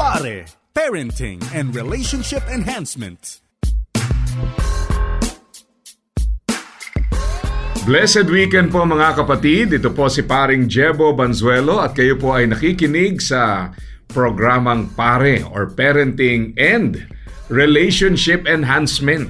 Pare, Parenting and Relationship Enhancement. Blessed weekend po mga kapatid. Ito po si Paring Jebo Banzuelo at kayo po ay nakikinig sa programang Pare or Parenting and Relationship Enhancement.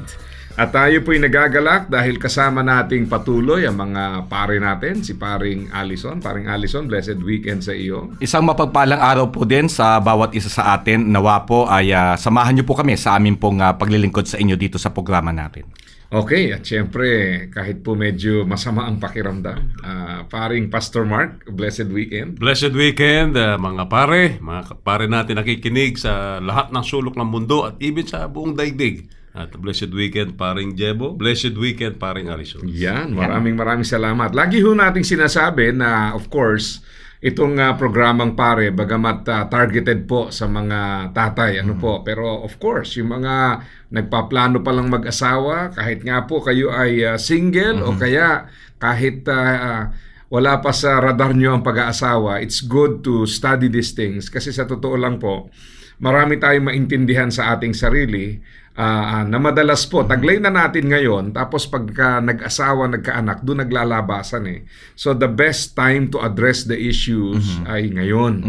At tayo po ay nagagalak dahil kasama nating patuloy ang mga pare natin, si Paring Allison. Paring Allison, blessed weekend sa iyo. Isang mapagpalang araw po din sa bawat isa sa atin. Nawa po ay samahan niyo po kami sa amin pong paglilingkod sa inyo dito sa programa natin. Okay, at syempre kahit po medyo masama ang pakiramdam, Paring Pastor Mark, blessed weekend. Blessed weekend, mga pare natin nakikinig sa lahat ng sulok ng mundo at even sa buong daigdig. At blessed weekend, Paring Jebo. Blessed weekend, Paring Allison. Yan, maraming salamat. Lagi ho nating sinasabi na of course, itong programang Pare, bagamat targeted po sa mga tatay, po, pero of course, yung mga nagpaplano pa lang mag-asawa, kahit nga po kayo ay single o kaya kahit wala pa sa radar nyo ang pag-aasawa, it's good to study these things kasi sa totoo lang po, marami tayong maintindihan sa ating sarili na madalas po, taglay na natin ngayon, tapos pagka nag-asawa, nagkaanak, doon naglalabasan eh. So the best time to address the issues ay ngayon.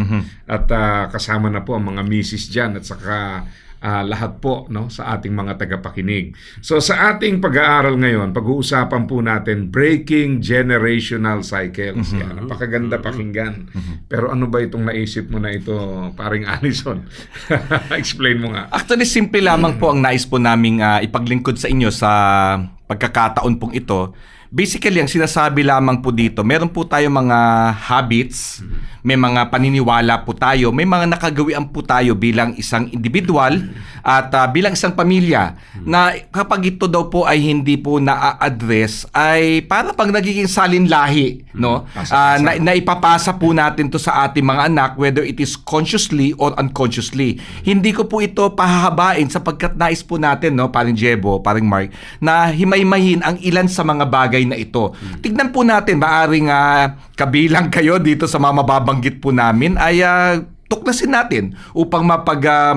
At kasama na po ang mga misis dyan at saka lahat po sa ating mga tagapakinig. So sa ating pag-aaral ngayon, pag-uusapan po natin breaking generational cycles. Yan, napakaganda pakinggan. Pero ano ba itong naisip mo na ito, Paring Allison? Explain mo nga. Actually, simple lamang po ang nais po naming ipaglingkod sa inyo sa pagkakataon pong ito. Basically, ang sinasabi lamang po dito, meron po tayo mga habits, may mga paniniwala po tayo, may mga nakagawian po tayo bilang isang individual at bilang isang pamilya na kapag ito daw po ay hindi po na-address ay para pang nagiging salinlahi, no? Na ipapasa po natin to sa ating mga anak whether it is consciously or unconsciously. Hindi ko po ito pahahabain sapagkat nais po natin, no, Paring Jebo, Paring Mark, na himay-mahin ang ilan sa mga bagay na ito. Tignan po natin, maaring kabilang kayo dito sa mga mababanggit po namin ay tuklasin natin upang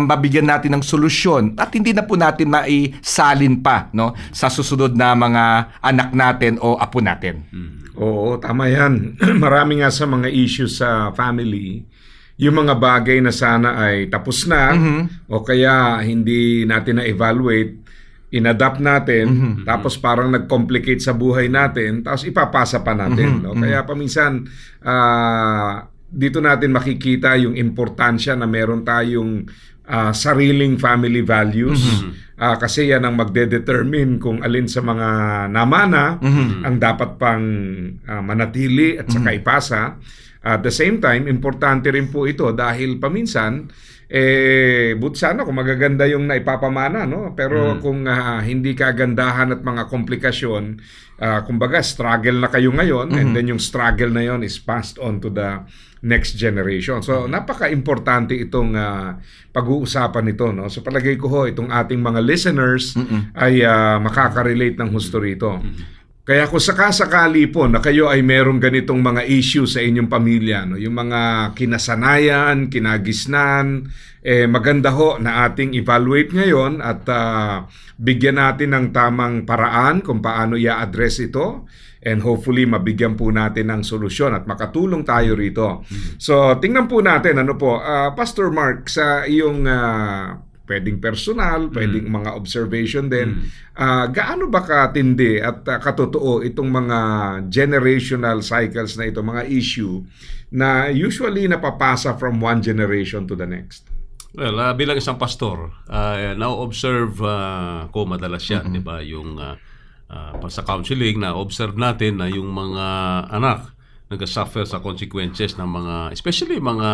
mabigyan natin ng solusyon at hindi na po natin maisalin pa, no, sa susunod na mga anak natin o apo natin. Oo, tama yan. Marami nga sa mga issues sa family, yung mga bagay na sana ay tapos na o kaya hindi natin na-evaluate, in-adapt natin, tapos parang nag-complicate sa buhay natin, tapos ipapasa pa natin. No? Kaya paminsan, dito natin makikita yung importansya na meron tayong sariling family values. Kasi yan ang magde-determine kung alin sa mga namana ang dapat pang manatili at saka ipasa. At the same time, importante rin po ito dahil paminsan, but sana kung magaganda yung naipapamana, no? Pero kung hindi kagandahan at mga komplikasyon, kumbaga struggle na kayo ngayon and then yung struggle na yon is passed on to the next generation. So napaka-importante itong pag-uusapan nito, no? So palagay ko ho, itong ating mga listeners ay makaka-relate ng husto rito. Kaya kung sakasakali po na kayo ay merong ganitong mga issue sa inyong pamilya, no? Yung mga kinasanayan, kinagisnan, maganda ho na ating evaluate ngayon at bigyan natin ng tamang paraan kung paano i-address ito and hopefully mabigyan po natin ng solusyon at makatulong tayo rito. So tingnan po natin, Pastor Mark, sa iyong pwedeng personal, pwedeng mga observation din. Gaano ba katindi at katotoo itong mga generational cycles na ito, mga issue na usually napapasa from one generation to the next? Well, bilang isang pastor, na-observe ko madalas yan, di ba? Yung sa counseling, na-observe natin na yung mga anak nag-suffer sa consequences ng mga, especially mga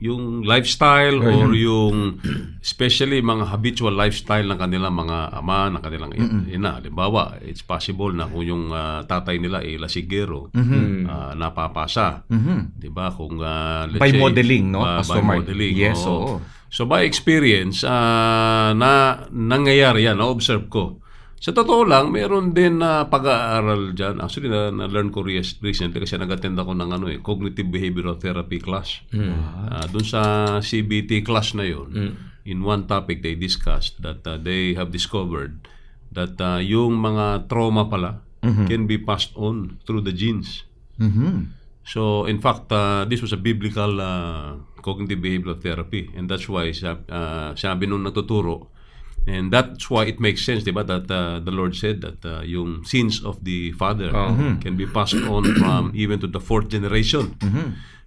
yung lifestyle or yung especially mga habitual lifestyle ng kanilang mga ama, ng kanilang ina. Halimbawa, it's possible na kung yung tatay nila ay lasigero, napapasa. Diba? Kung, let's by say, modeling, no? By modeling. Yes, oo. So by experience, nangyayari yan, na-observe ko Sa totoo lang, meron din na pag-aaral dyan. Actually, na-learn ko recently kasi nag-attend ako ng cognitive behavioral therapy class. Doon sa CBT class na yun, in one topic they discussed that they have discovered that yung mga trauma pala can be passed on through the genes. So, in fact, this was a biblical cognitive behavioral therapy, and that's why sabi nung natuturo, and that's why it makes sense, diba, that the Lord said that yung sins of the father can be passed on from even to the fourth generation.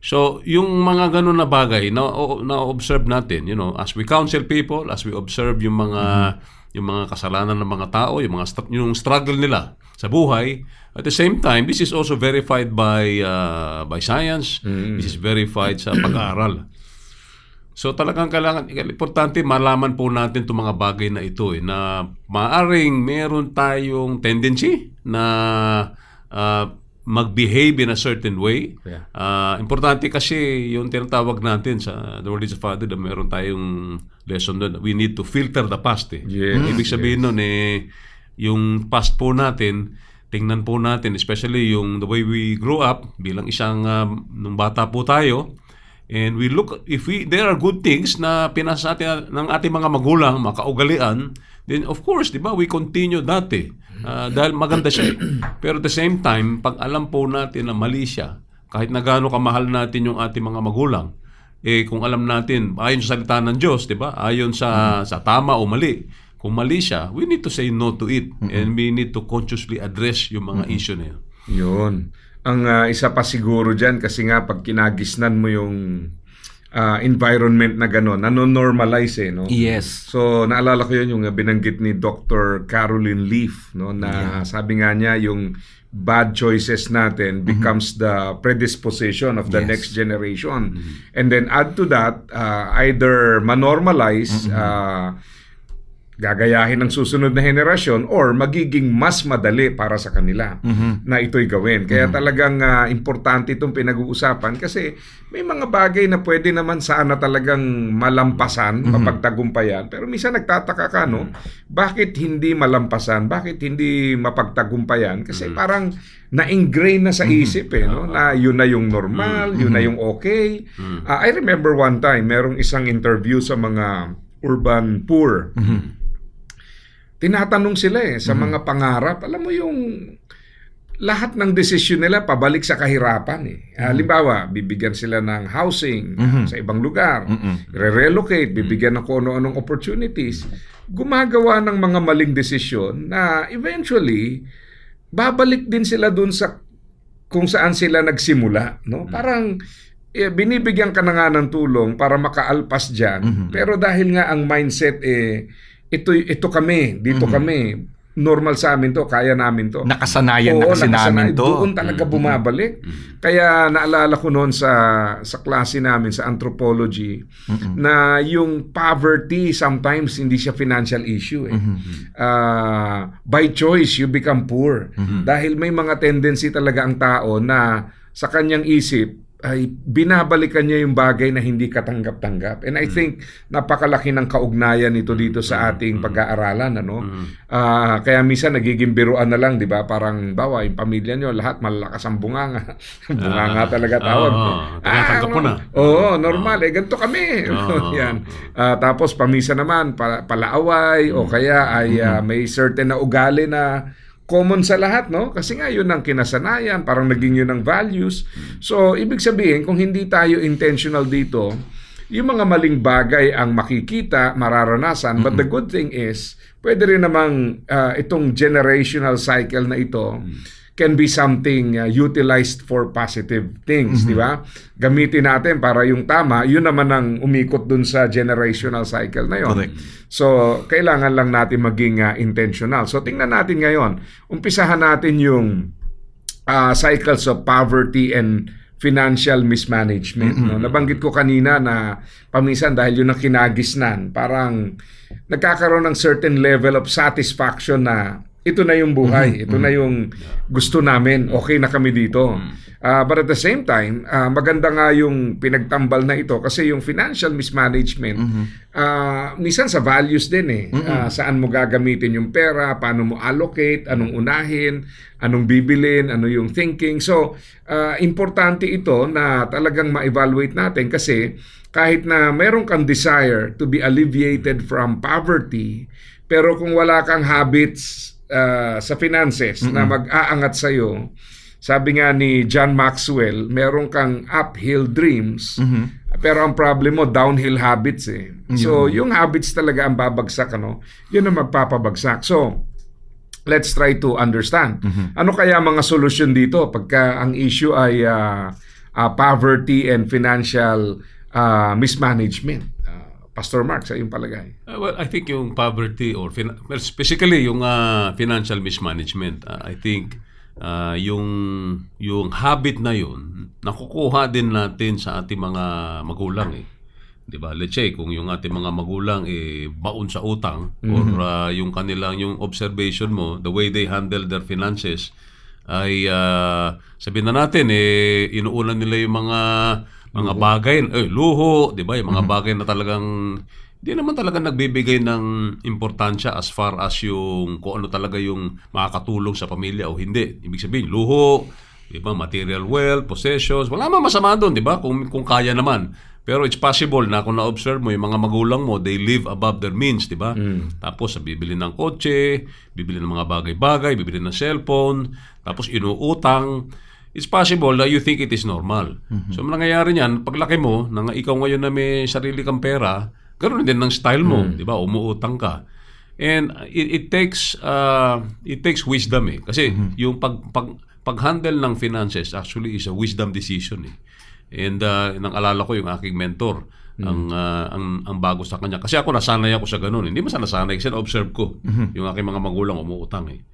So, yung mga ganun na bagay na-observe natin, as we counsel people, as we observe yung mga kasalanan ng mga tao, yung struggle nila sa buhay. At the same time, this is also verified by science. This is verified sa pag-aaral. So talagang importante malaman po natin itong mga bagay na ito na maaring meron tayong tendency na mag-behave in a certain way. Importante kasi yung tinatawag natin sa The Word is the Father, na meron tayong lesson doon. We need to filter the past. Ibig sabihin nun yung past po natin, tingnan po natin, especially yung the way we grow up bilang isang nung bata po tayo. And we look, if there are good things na pinasa natin ng ating mga magulang, makaugalian, then of course, di ba, we continue dati. Dahil maganda siya. Pero at the same time, pag alam po natin na mali siya, kahit na gaano kamahal natin yung ating mga magulang, kung alam natin, ayon sa salita ng Diyos, di ba, ayon sa tama o mali, kung mali siya, we need to say no to it. And we need to consciously address yung mga issue na yun. Yun. Ang isa pa siguro dyan, kasi nga pag kinagisnan mo yung environment na gano'n, nano-normalize no? Yes. So, naalala ko yun, yung binanggit ni Dr. Caroline Leaf, no? Na sabi nga niya, yung bad choices natin becomes the predisposition of the next generation. And then add to that, either manormalize, gagayahin ng susunod na henerasyon or magiging mas madali para sa kanila na ito'y gawin. Kaya talagang importante itong pinag-uusapan kasi may mga bagay na pwede naman sana talagang malampasan, mapagtagumpayan. Pero minsan nagtataka ka, no? Bakit hindi malampasan? Bakit hindi mapagtagumpayan? Kasi parang na-ingrain na sa isip, no? Na yun na yung normal, yun na yung okay. I remember one time, merong isang interview sa mga urban poor. Tinatanong sila sa mga pangarap. Alam mo yung lahat ng desisyon nila pabalik sa kahirapan. Halimbawa, bibigyan sila ng housing sa ibang lugar. Re-relocate, bibigyan ng kung ano-anong opportunities. Gumagawa ng mga maling desisyon na eventually, babalik din sila dun sa kung saan sila nagsimula. No? Parang binibigyan ka na nga ng tulong para makaalpas dyan. Pero dahil nga ang mindset ito kami, dito kami, normal sa amin to, kaya namin to. Nakasanayan na kasi namin to. Doon talaga bumabalik. Kaya naalala ko noon sa klase namin sa anthropology na yung poverty sometimes hindi siya financial issue. By choice, you become poor. Dahil may mga tendency talaga ang tao na sa kanyang isip, ay binabalikan niya yung bagay na hindi katanggap-tanggap. And I think napakalaki ng kaugnayan nito dito sa ating pag-aaralan, ano? Kaya minsan nagiging biruan na lang, 'di ba? Parang bawa yung pamilya niyo lahat malalakas ang bunganga. Bunganga talaga tawag. Tanggap mo na. Oo, normal ganito kami. Yan. Tapos paminsan naman palaaway o kaya ay may certain na ugali na common sa lahat, no? Kasi nga yun ang kinasanayan, parang naging yun ang values. So, ibig sabihin, kung hindi tayo intentional dito, yung mga maling bagay ang makikita, mararanasan. But the good thing is, pwede rin namang itong generational cycle na ito can be something utilized for positive things, di ba? Gamitin natin para yung tama, yun naman ang umikot dun sa generational cycle na yun. Correct. So, kailangan lang natin maging intentional. So, tingnan natin ngayon. Umpisahan natin yung cycles of poverty and financial mismanagement. No? Nabanggit ko kanina na paminsan dahil yun ang kinagisnan, parang nagkakaroon ng certain level of satisfaction na ito na yung buhay, ito na yung gusto namin, okay na kami dito. But at the same time, maganda nga yung pinagtambal na ito kasi yung financial mismanagement, minsan sa values din eh. Saan mo gagamitin yung pera, paano mo allocate, anong unahin, anong bibilin, ano yung thinking. So, importante ito na talagang ma-evaluate natin kasi kahit na meron kang desire to be alleviated from poverty, pero kung wala kang habits sa finances na mag-aangat sa'yo, sabi nga ni John Maxwell, meron kang uphill dreams, pero ang problem mo, downhill habits eh. So, yung habits talaga ang babagsak, ano? Yun ang magpapabagsak. So, let's try to understand. Ano kaya mga solusyon dito pagka ang issue ay poverty and financial mismanagement? Pastor Mark, sa iyong palagay. Well, I think yung poverty or specifically yung financial mismanagement, I think yung habit na yun, nakukuha din natin sa ating mga magulang eh. 'Di ba? Let's say kung yung ating mga magulang baon sa utang or yung kanilang yung observation mo, the way they handle their finances ay sabihin na natin inuunan nila yung mga bagay, luho, 'di ba? Yung mga bagay na talagang hindi naman talaga nagbibigay ng importansya as far as yung kung ano talaga yung makakatulong sa pamilya o hindi. Ibig sabihin, luho, 'di ba? Material wealth, possessions, wala namang masama doon, 'di ba? Kung kaya naman. Pero it's possible na kung na-observe mo yung mga magulang mo, they live above their means, 'di ba? Tapos bibili ng kotse, bibili ng mga bagay-bagay, bibili ng cellphone, tapos inuutang. It's possible that you think it is normal. So, nangyayari niyan, paglaki mo, nang ikaw ngayon na may sarili kang pera, ganoon din ng style mo, di ba? Umuutang ka. And it takes wisdom eh. Kasi yung pag-handle ng finances actually is a wisdom decision eh. And nang alala ko yung aking mentor, ang bago sa kanya. Kasi ako nasanay ako sa ganun. Hindi mo sana nasanay kasi na-observe ko yung aking mga magulang umuutang eh.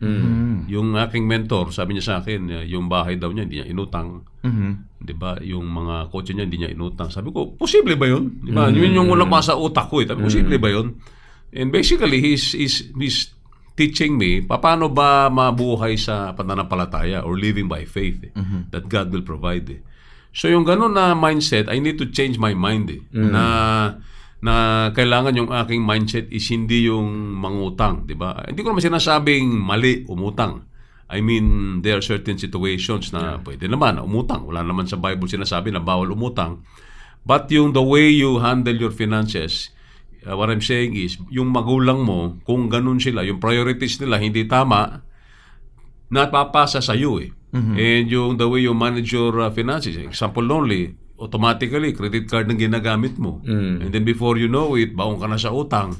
Yung aking mentor, sabi niya sa akin, yung bahay daw niya, hindi niya inutang. 'Di ba? Yung mga kotse niya, hindi niya inutang. Sabi ko, posible ba yun? 'Di ba? Yun yung unang sa utak ko eh. Sabi, posible ba yun? And basically, he's teaching me paano ba mabuhay sa pananampalataya or living by faith that God will provide eh. So yung ganun na mindset, I need to change my mind eh. Na kailangan yung aking mindset is hindi yung mangutang, di ba? Hindi ko naman sinasabing mali umutang. I mean, there are certain situations na pwede naman umutang. Wala naman sa Bible sinasabi na bawal umutang. But yung the way you handle your finances, what I'm saying is, yung magulang mo, kung ganun sila, yung priorities nila hindi tama, napapasa sa iyo eh. And yung the way you manage your finances, example only, automatically credit card ng ginagamit mo. And then before you know it, baong ka na sa utang.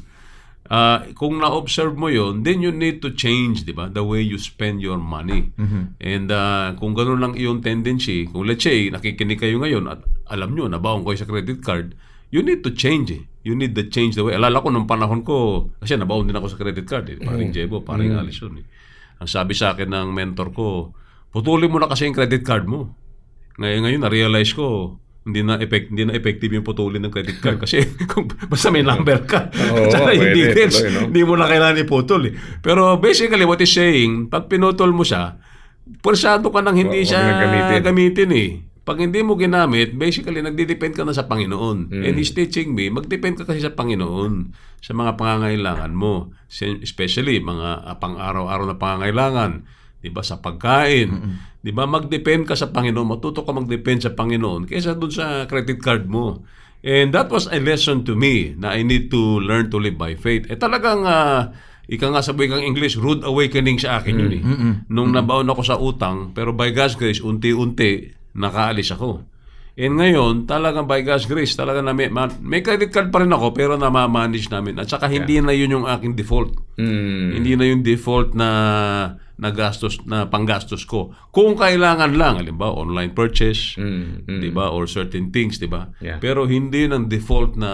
Kung na-observe mo yon, then you need to change, di ba, the way you spend your money. And kung gano'n lang yung tendency, kung let's say nakikinig kayo ngayon at alam nyo na baong kayo sa credit card, you need to change eh. You need to change the way. Alala ko nung panahon ko, kasi nabaon din ako sa credit card eh. Paring Jebo, paring Alison eh. Ang sabi sa akin ng mentor ko, putulin mo na kasi yung credit card mo. Ngayon na-realize ko, hindi na effective yung putulin ng credit card kasi kung basta may number ka. Hindi details, hindi mo na kailangan iputol eh. Pero basically what is saying, pag pinutol mo siya, pursado ka nang hindi siya gamitin eh. Pag hindi mo ginamit, basically nagdidepend ka na sa Panginoon. And He's teaching me, magdepend ka kasi sa Panginoon sa mga pangangailangan mo. Especially mga pang-araw-araw na pangangailangan. Diba, sa pagkain. Diba, mag-depend ka sa Panginoon. Matuto ka mag-depend sa Panginoon kaysa dun sa credit card mo. And that was a lesson to me na I need to learn to live by faith. Talagang, ika nga sabi kang English, rude awakening sa akin yun eh. Nung nabaon ako sa utang, pero by God's grace, unti-unti, nakaalis ako. And ngayon, talagang by God's grace, talaga na may credit card pa rin ako, pero namamanage namin. At saka hindi na yun yung aking default. Hindi na yung default na gastos, na panggastos ko. Kung kailangan lang, halimbawa, online purchase, diba? Or certain things, diba? Yeah. Pero hindi ng default na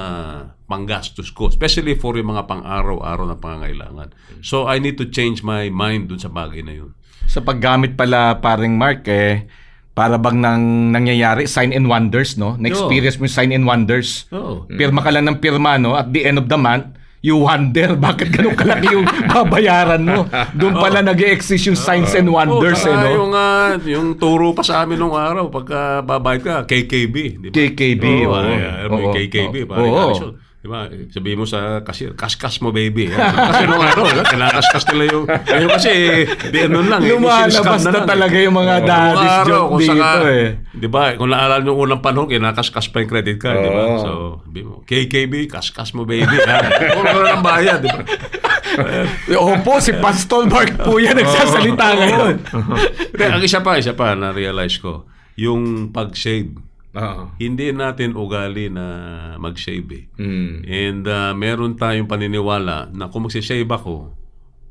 panggastos ko. Especially for yung mga pang-araw-araw na pangangailangan. So, I need to change my mind dun sa bagay na yun. Sa paggamit pala, paring Mark, para bang nangyayari, sign and wonders, no? Na-experience mo yung sign and wonders. Oo. Pirma ka lang ng pirma, no? At the end of the month, you wonder bakit ganun kalaki yung babayaran mo. Doon pala nag-exist yung signs and wonders, saka eh, no? yung turo pa sa amin nung araw, pagka babayad ka, KKB. Di ba? KKB, Oo, oo. alam mo yung Oo, KKB. oo. Parang Oo. Alison, di ba? Sabihin mo sa cashier, kas-kas mo, baby. Kasi nung araw, kinakas-kas nila yung... Ngayon kasi, di ano lang. Lumalabas na talaga yung mga daddy's joke dito, eh. Di ba? Kung naalala nyo unang panahon, kinakas-kas pa yung credit card, di ba? Oo. So, sabi mo, KKB, kas-kas mo, baby. Kung wala ng bayad, di ba? Opo, si Pastor Mark po yan nagsasalita ngayon. Hindi, ang isa pa, na-realize ko, yung pag-save. Oo. Hindi natin ugali na mag-save eh. Mm. And meron tayong paniniwala na kung mag-save ako,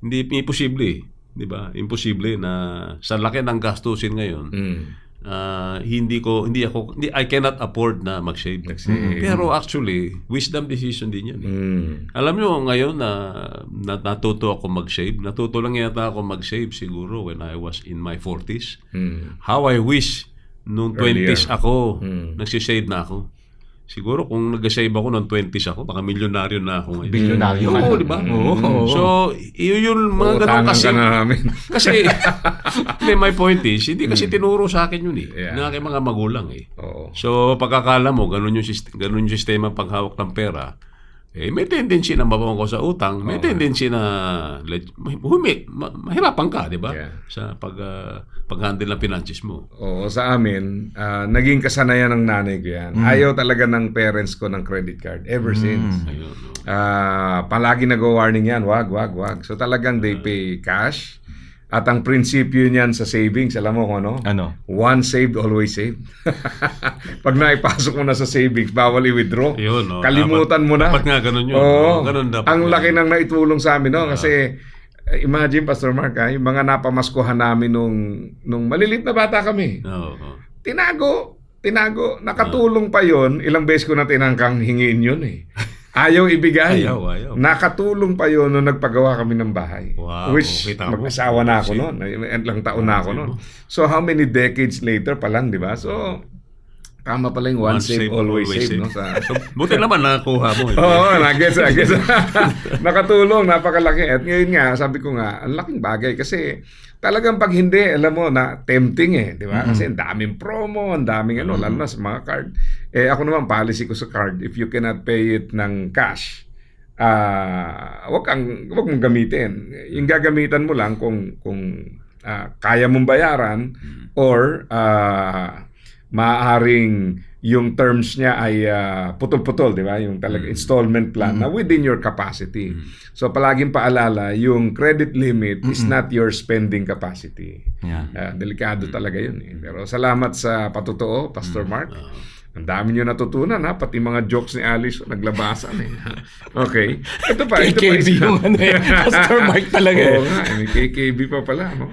hindi imposible eh. Di ba? Imposible na sa laki ng gastusin ngayon, Mm. I cannot afford na mag-save. Pero actually, wisdom decision din yan. Mm. Alam nyo, ngayon na natuto ako mag-save, natuto lang yata ako mag-save siguro when I was in my 40s. Mm. How I wish nung 20s Earlier. ako, nagsisave na ako. Siguro kung nag-save ako nung 20s ako, baka milyonaryo na ako ngayon. Bilyonaryo ka Oo, na. di ba? Oo. So, yun mga ganun Utangan kasi. ka na namin. Kasi, my point is, hindi kasi tinuro sa akin yun eh. Yeah. Ng aking mga magulang eh. Oo. So, pagkakala mo, ganun yung sistema paghawak ng pera, may tendency na mabawang ko sa utang, may tendency na mahirapan ka, di ba? Yeah. Sa pag-handle ng finances mo. Oo, sa amin, naging kasanayan ng nanay ko yan. Ayaw talaga ng parents ko ng credit card ever since. Ayun, no? Palagi nag-warning yan, wag. So talagang they pay cash. At ang prinsipyo niyan sa savings, alam mo kung ano? Ano? Once saved, always saved. Pag naipasok mo na sa savings, bawal i-withdraw. Yun, no? Kalimutan mo na. Dapat nga ganun yun. Oo. Ganun dapat. Ang laki nang naitulong sa amin, no? Kasi, imagine, Pastor Mark, yung mga napamaskuhan namin nung malilit na bata kami. Oo. Tinago. Nakatulong pa yon. Ilang beses ko na tinangkang hingiin yun eh. Ayaw ibigay. Ayaw. Nakatulong pa yon nung nagpagawa kami ng bahay. Wow, Which kita mo. mag-asawa na ako noon. Ilang taon na ako noon. So how many decades later pa lang, di ba? So tama pala yung once save, always save. No? Buti naman nakakuha mo. Oo, nagets. Nakatulong, napakalaki. At ngayon nga, sabi ko nga, ang laking bagay kasi talagang pag hindi, alam mo, na tempting eh, di ba? Kasi ang daming promo, ang daming ano, lalo na sa mga card. Ako naman, policy ko sa card, if you cannot pay it ng cash, wag mong gamitin. Yung gagamitan mo lang kung kaya mong bayaran or maaaring yung terms niya ay putol-putol, di ba? Yung talaga installment plan na within your capacity. So palaging paalala, yung credit limit is not your spending capacity. Yeah. Delikado talaga yun eh. Pero salamat sa patutuo, Pastor Mark. Ang dami nyo natutunan ha, pati mga jokes ni Alice naglabasan eh. Okay. Ito pa KKB isa. yung ano eh. Pastor Mark talaga eh. Oo nga, may KKB pa pala, no?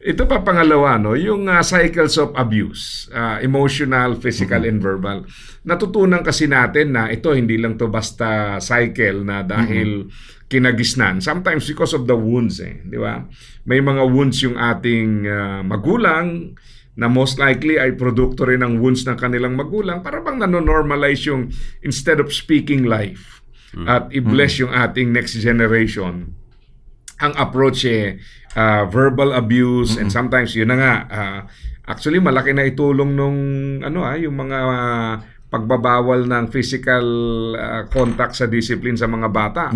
Ito pa pangalawa, no, yung cycles of abuse, emotional, physical, and verbal. Natutunan kasi natin na ito hindi lang to basta cycle na dahil kinagisnan. Sometimes because of the wounds, di ba? May mga wounds yung ating magulang na most likely ay produkto rin ng wounds ng kanilang magulang para bang nanonormalize yung instead of speaking life at i-bless yung ating next generation. Ang approach verbal abuse and sometimes yun na nga actually malaki na itulong nung yung mga pagbabawal ng physical contact sa discipline sa mga bata.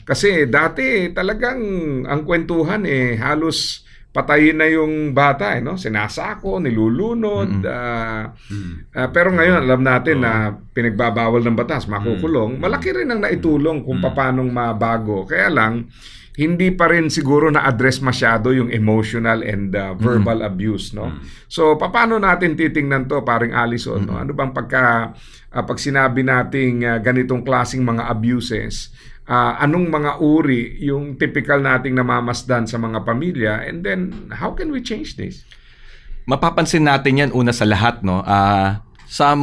Kasi dati talagang ang kwentuhan halos patayin na yung bata no? Sinasako, nilulunod. Pero ngayon alam natin na pinagbabawal ng batas, makukulong. Malaki rin ang naitulong kung paanong mabago. Kaya lang hindi pa rin siguro na-address masyado yung emotional and verbal abuse, no? So, paano natin titingnan to, paring Alison, no? Ano bang pag sinabi nating ganitong klaseng mga abuses, anong mga uri yung typical nating namamasdan sa mga pamilya, and then, how can we change this? Mapapansin natin yan una sa lahat, no? Sa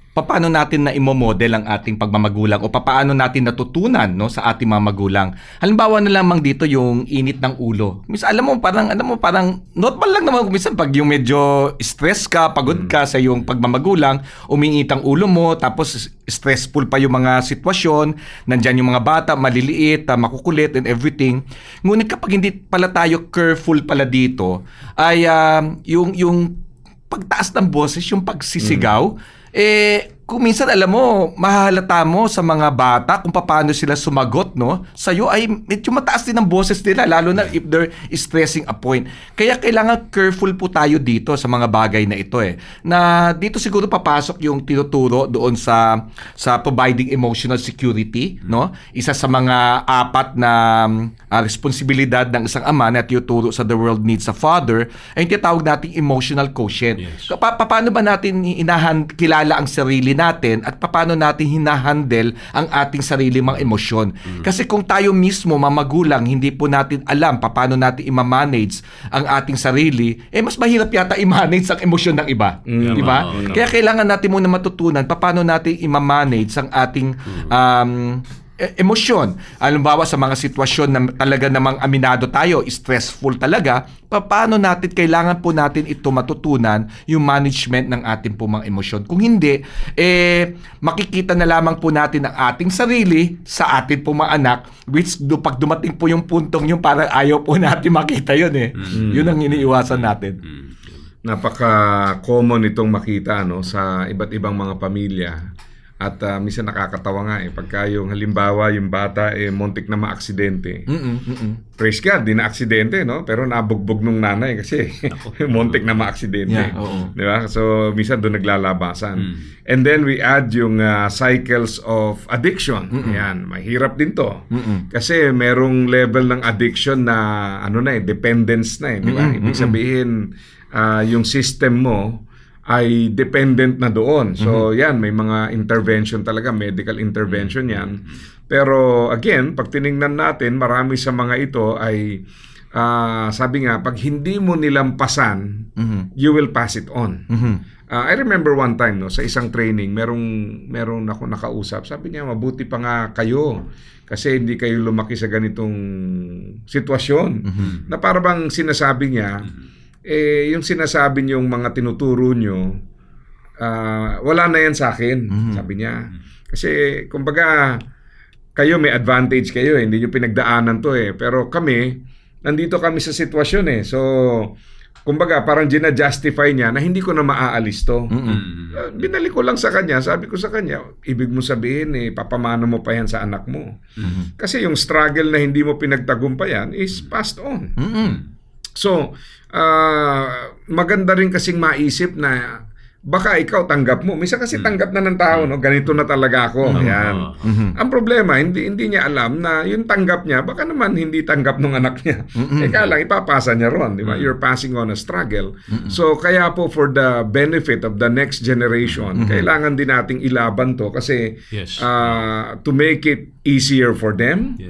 paano natin na imomodel ang ating pagmamagulang o paano natin natutunan, no, sa ating mga magulang. Halimbawa na lamang dito yung init ng ulo. Minsan alam mo parang normal lang naman minsan pag yung medyo stress ka, pagod ka sa yung pagmamagulang, umiinit ang ulo mo, tapos stressful pa yung mga sitwasyon, nandiyan yung mga bata maliliit, makukulit and everything. Ngunit kapag hindi pala tayo careful pala dito, ay yung pagtaas ng boses, yung pagsisigaw, kung minsan alam mo, mahalata mo sa mga bata kung paano sila sumagot, no? Sa'yo ay medyo mataas din ang boses nila, lalo na if they're stressing a point. Kaya kailangan careful po tayo dito sa mga bagay na ito Na dito siguro papasok yung tinuturo doon sa providing emotional security, no? Isa sa mga 4 na responsibilidad ng isang ama na tinuturo sa The World Needs a Father ay yung tinatawag nating emotional quotient. Yes. Paano ba natin kilala ang sarili natin at paano natin hinahandle ang ating sarili mga emosyon. Kasi kung tayo mismo, mamagulang, hindi po natin alam paano natin i-manage ang ating sarili, mas mahirap yata i-manage ang emosyon ng iba. Di ba? Kaya kailangan natin muna matutunan paano natin i-manage ang ating emosyon. Halimbawa sa mga sitwasyon na talaga namang aminado tayo, stressful talaga, kailangan po natin ito matutunan yung management ng ating po mga emosyon. Kung hindi, makikita na lamang po natin ang ating sarili sa ating po mga anak, which pag dumating po yung puntong yung parang ayaw po natin makita yun Yun ang iniiwasan natin. Napaka-common itong makita sa iba't ibang mga pamilya. At minsan nakakatawa nga pagka yung halimbawa yung bata muntik na maaksidente. Praise God, di na aksidente, no? Pero nabugbog nung nanay kasi muntik na maaksidente. Yeah, di ba? So minsan doon naglalabasan. And then we add yung cycles of addiction. Yan, mahirap din to. Kasi merong level ng addiction na dependence na di ba? Ibig sabihin yung system mo ay dependent na doon. So yan, may mga intervention talaga, medical intervention yan. Pero again, pag tiningnan natin, marami sa mga ito ay sabi nga, pag hindi mo nilampasan, you will pass it on. I remember one time sa isang training, merong ako nakausap. Sabi niya, mabuti pa nga kayo kasi hindi kayo lumaki sa ganitong sitwasyon. Na para bang sinasabi niya, yung sinasabi niyong mga tinuturo niyo, wala na yan sa akin, sabi niya. Kasi, kumbaga, kayo may advantage kayo, hindi niyo pinagdaanan to Pero kami, nandito kami sa sitwasyon So, kumbaga, parang gina-justify niya na hindi ko na maaalis to. Binalik ko lang sa kanya, sabi ko sa kanya, ibig mo sabihin, papamano mo pa yan sa anak mo. Kasi yung struggle na hindi mo pinagtagumpayan is passed on. So, maganda rin kasing maisip na baka ikaw tanggap mo. Minsan kasi tanggap na ng tao, ganito na talaga ako. Yan. Ang problema, hindi niya alam na yung tanggap niya, baka naman hindi tanggap ng anak niya. Kaya lang, ipapasa niya ron. Di ba? You're passing on a struggle. So, kaya po for the benefit of the next generation, kailangan din nating ilaban to kasi to make it easier for them.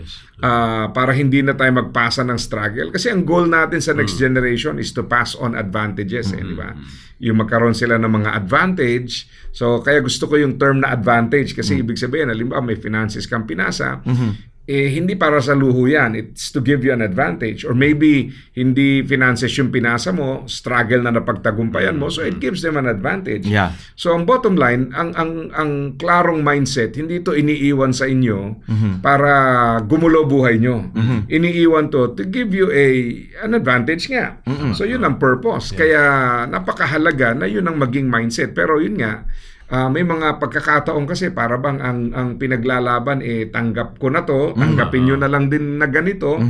Para hindi na tayo magpasa ng struggle. Kasi ang goal natin sa next generation is to pass on advantages. Di ba? Yung magkaroon sila ng mga advantage. So, kaya gusto ko yung term na advantage kasi ibig sabihin, halimbawa may finances kang pinasa, hindi para sa luho yan. It's to give you an advantage. Or maybe, hindi finances yung pinasa mo, struggle na napagtagumpayan mo, so it gives them an advantage. Yeah. So, ang bottom line, ang klarong mindset, hindi ito iniiwan sa inyo para gumulo buhay nyo. Iniiwan to give you an advantage nga. So, yun ang purpose. Kaya, napakahalaga na yun ang maging mindset. Pero yun nga, may mga pagkakataon kasi para bang ang pinaglalaban tanggap ko na to, tanggapin nyo na lang din na ganito,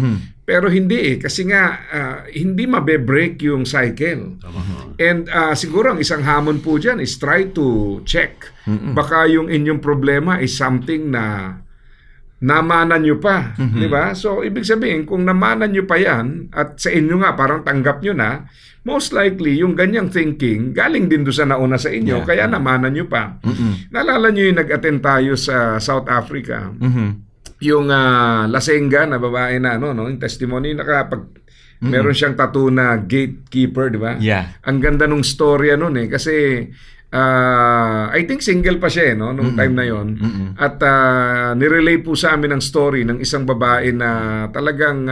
pero hindi kasi nga hindi mabe-break yung cycle. And siguro ang isang hamon po dyan is try to check. Baka yung inyong problema is something na namanan nyo pa, di ba? So, ibig sabihin, kung namanan nyo pa yan, at sa inyo nga, parang tanggap nyo na, most likely, yung ganyang thinking, galing din doon sa nauna sa inyo, kaya namanan nyo pa. Naalala nyo yung nag-attend tayo sa South Africa, yung Lasenga na babae na, yung testimony, meron siyang tattoo na gatekeeper, di ba? Yeah. Ang ganda nung storya nun kasi I think single pa siya no nung time na yon. At nirelay po sa amin ang story ng isang babae na talagang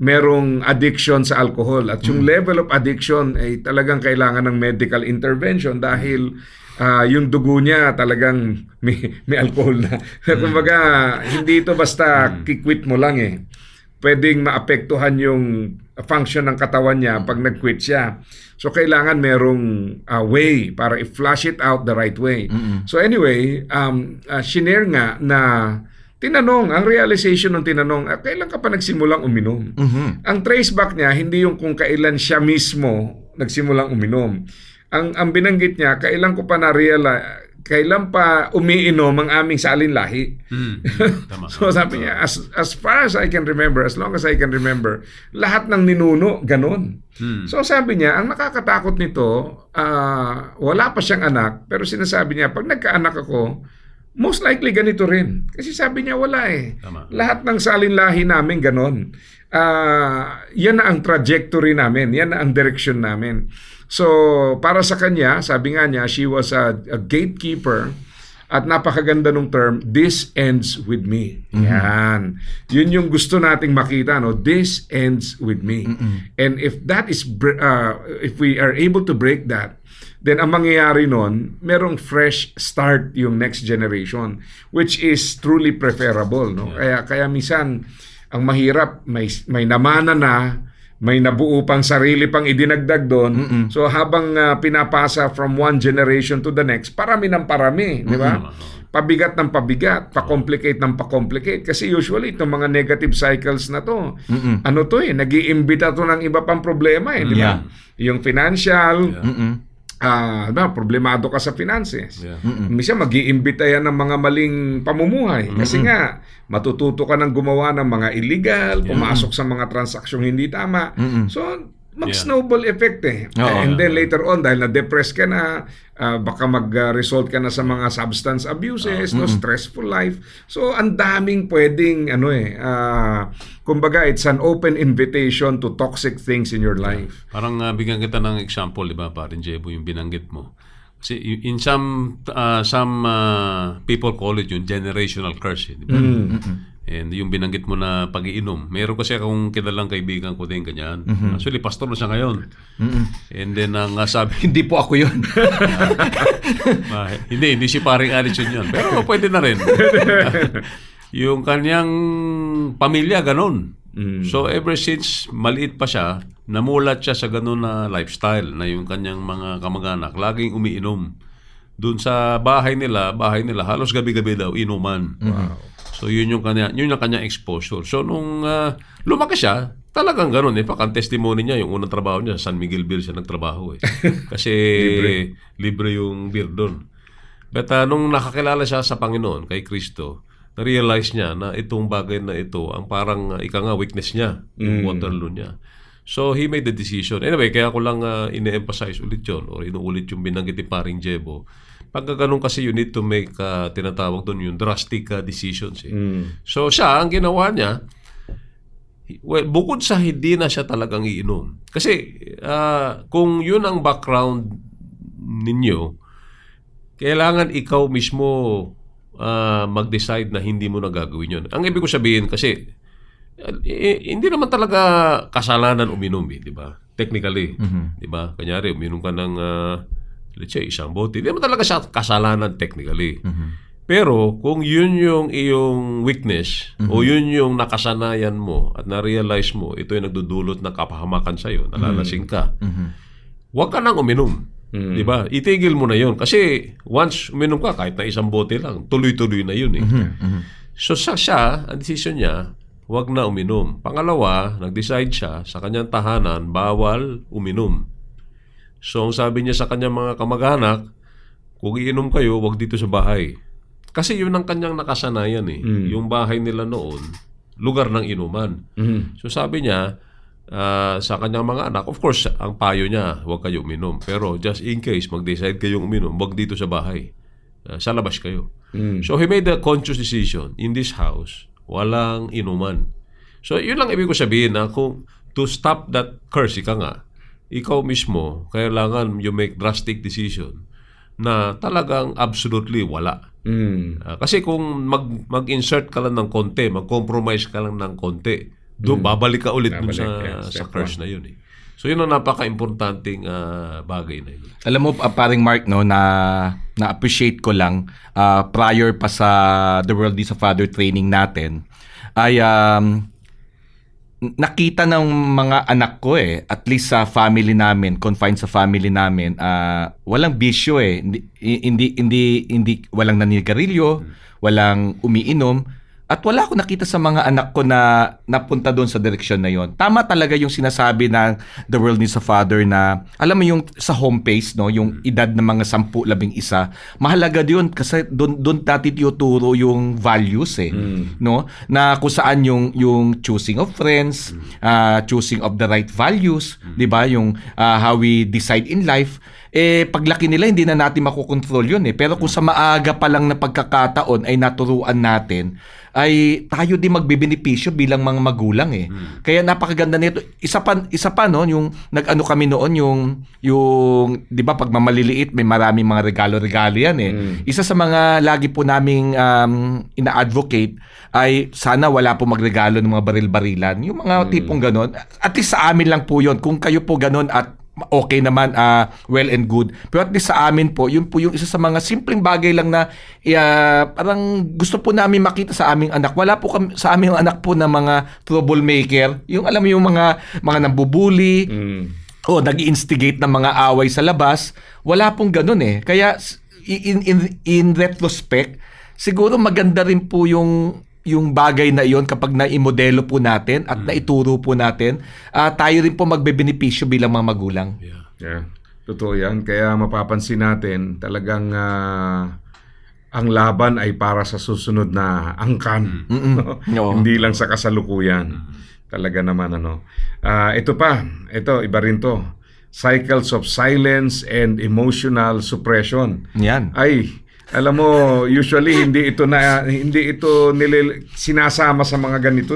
merong addiction sa alcohol at yung level of addiction ay talagang kailangan ng medical intervention dahil yung dugo niya talagang may alcohol na. Kumbaga hindi ito basta kikwit mo lang pwedeng maapektuhan yung function ng katawan niya pag nag-quit siya. So, kailangan merong way para i-flush it out the right way. So, anyway, shinare nga na tinanong, ang realization ng tinanong, kailan ka pa nagsimulang uminom? Ang traceback niya, hindi yung kung kailan siya mismo nagsimulang uminom. Ang binanggit niya, kailan ko pa na-realize, kailan pa umiinom ang aming salinlahi. Tama. So sabi niya, as far as I can remember, as long as I can remember, lahat ng ninuno, ganon. So sabi niya, ang nakakatakot nito, wala pa siyang anak, pero sinasabi niya, pag nagkaanak ako, most likely ganito rin. Kasi sabi niya, wala Tama. Lahat ng salinlahi namin ganon. Yan na ang trajectory namin, yan na ang direction namin. So, para sa kanya, sabi nga niya, she was a gatekeeper at napakaganda nung term, this ends with me. Yan. Yun yung gusto nating makita, no? This ends with me. And if that is, if we are able to break that, then ang mangyayari nun, merong fresh start yung next generation, which is truly preferable, no? Kaya minsan, ang mahirap, may namana na, may nabuo pang sarili pang idinagdag doon. So habang pinapasa from one generation to the next, parami ng parami, di ba? Pabigat ng pabigat, pa-complicate ng pa-complicate. Kasi usually itong mga negative cycles na to, ano to nag-iimbita to ng iba pang problema di ba? Yung financial, problemado ka sa finances. Minsan mag-iimbita yan ng mga maling pamumuhay. Kasi nga, matututo ka ng gumawa ng mga illegal, pumasok sa mga transaksyong hindi tama. So, mag-snowball effect and then later on, dahil na-depress ka na, baka mag-result ka na sa mga substance abuses, no, stressful life. So, ang daming pwedeng, kumbaga, it's an open invitation to toxic things in your life. Parang bigyan kita ng example, di ba, parin Jebo, yung binanggit mo. Kasi in some people call it yung generational curse, di ba? And yung binanggit mo na pag-iinom. Meron kasi akong kilalang kaibigan ko din ganyan. Actually, pastor na siya ngayon. And then, ang sabi... Hindi po ako yun. hindi si paring attitude yun. Pero pwede na rin. Yung kanyang pamilya, ganun. So, ever since maliit pa siya, namulat siya sa ganun na lifestyle na yung kanyang mga kamag-anak laging umiinom. Doon sa bahay nila, halos gabi-gabi daw, inuman. Wow. So, yun yung kanyang exposure. So, nung lumaki siya, talagang ganun. Ang testimony niya, yung unang trabaho niya, San Miguel Beer siya nagtrabaho. Kasi libre yung beer doon. But nung nakakilala siya sa Panginoon, kay Kristo, na-realize niya na itong bagay na ito, ang parang weakness niya, yung Waterloo niya. So, he made the decision. Anyway, kaya ko lang ine-emphasize ulit yun, or inuulit yung binanggit ni paring Jebo. Pagka ganun kasi, you need to make, tinatawag doon yung drastic decisions. So, siya, ang ginawa niya, bukod sa hindi na siya talagang iinom. Kasi, kung yun ang background ninyo, kailangan ikaw mismo mag-decide na hindi mo na gagawin yun. Ang ibig ko sabihin kasi, hindi naman talaga kasalanan uminom, di ba? Technically, di ba? Kanyari, uminom ka ng let's say, isang bote. Hindi naman talaga siya kasalanan technically. Pero kung yun yung iyong weakness o yun yung nakasanayan mo at na-realize mo, ito yung nagdudulot ng kapahamakan sa'yo, nalalasing ka, huwag ka nang uminom. Diba? Itigil mo na yun. Kasi once uminom ka, kahit na isang bote lang, tuloy-tuloy na yun. So siya, ang decision niya, huwag na uminom. Pangalawa, nag-decide siya sa kanyang tahanan, bawal uminom. So, ang sabi niya sa kanyang mga kamag-anak, kung iinom kayo, huwag dito sa bahay. Kasi yun ang kanyang nakasanayan Yung bahay nila noon, lugar ng inuman. So, sabi niya, sa kanyang mga anak, of course, ang payo niya, huwag kayo uminom. Pero just in case, mag-decide kayong uminom, huwag dito sa bahay. Sa labas kayo. So, he made a conscious decision. In this house, walang inuman. So, yun lang ibig ko sabihin na kung to stop that curse, ikaw mismo, kailangan you make drastic decision na talagang absolutely wala. Kasi kung mag-insert ka lang ng konti, mag-compromise ka lang ng konti, doon babalik ka ulit dun sa curse na yun. So yun ang napaka-importanting bagay na yun. Alam mo, paring Mark, no, na-appreciate ko lang prior pa sa The World Needs a Father training natin, ay nakita ng mga anak ko at least sa family namin, confined sa family namin, walang bisyo hindi walang naninigarilyo, walang umiinom, at wala akong nakita sa mga anak ko na napunta doon sa direksyon na yon. Tama talaga yung sinasabi ng The World Needs a Father na, alam mo yung sa homepage, no, yung edad ng mga 10-11, mahalaga yun kasi doon natin tinuturo yung values no, na kung saan yung choosing of friends, choosing of the right values, 'di ba, yung how we decide in life. Paglaki nila hindi na natin makokontrol yun pero kung sa maaga pa lang na pagkakataon ay naturuan natin, ay tayo din magbebenepisyo bilang mga magulang Kaya napakaganda nito. Isa pa no, yung nag-ano kami noon yung 'di ba pag mamaliliit may maraming mga regalo-regalo yan Isa sa mga lagi po naming ina-advocate ay sana wala po magregalo ng mga baril-barilan. Yung mga tipong ganon. At least sa amin lang po 'yon. Kung kayo po ganon at okay naman, well and good. Pero at least sa amin po, yun po yung isa sa mga simpleng bagay lang na parang gusto po namin makita sa aming anak. Wala po kami, sa aming anak po na mga troublemaker. Yung alam mo yung mga nambubuli, o nag-instigate ng mga away sa labas. Wala pong ganun Kaya in retrospect, siguro maganda rin po yung bagay na iyon kapag naimodelo po natin at naituro po natin, tayo rin po magbebenepisyo bilang mga magulang. Yeah. Totoo yan. Kaya mapapansin natin talagang ang laban ay para sa susunod na angkan. Hindi lang sa kasalukuyan. Talaga naman Ito iba rin to. Cycles of silence and emotional suppression. Yan. Alam mo, usually hindi ito sinasama sa mga ganito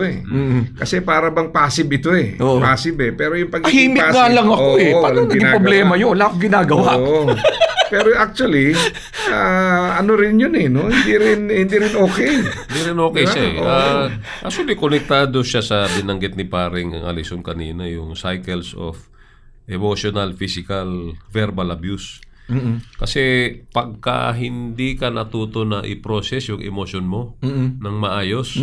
Kasi para bang passive ito Passive Pero yung pagiging tahimik passive, nga lang ako paano naging problema yun? Wala akong ginagawa. Pero actually, ano rin yun no? Hindi rin okay. Hindi rin okay siya Actually, konektado siya sa binanggit ni paring Alison kanina, yung cycles of emotional, physical, verbal abuse. Kasi pagka hindi ka natuto na i-process yung emotion mo ng maayos,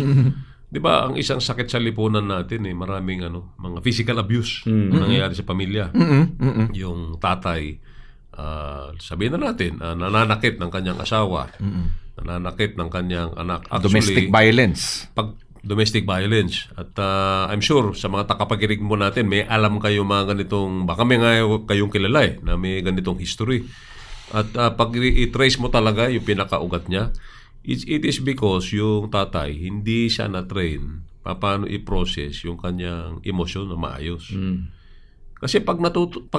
'di ba, ang isang sakit sa lipunan natin maraming mga physical abuse na nangyayari sa pamilya. Yung tatay, sabihin na natin, nananakit ng kanyang asawa, nananakit ng kanyang anak. Actually, domestic violence. Domestic violence. At I'm sure sa mga takapakinig mo natin, may alam kayo mga ganitong, baka may kayong kilala na may ganitong history. At pag i-trace mo talaga yung pinakaugat niya, it is because yung tatay, hindi siya na-train paano i-process yung kanyang emosyon na maayos. Kasi pag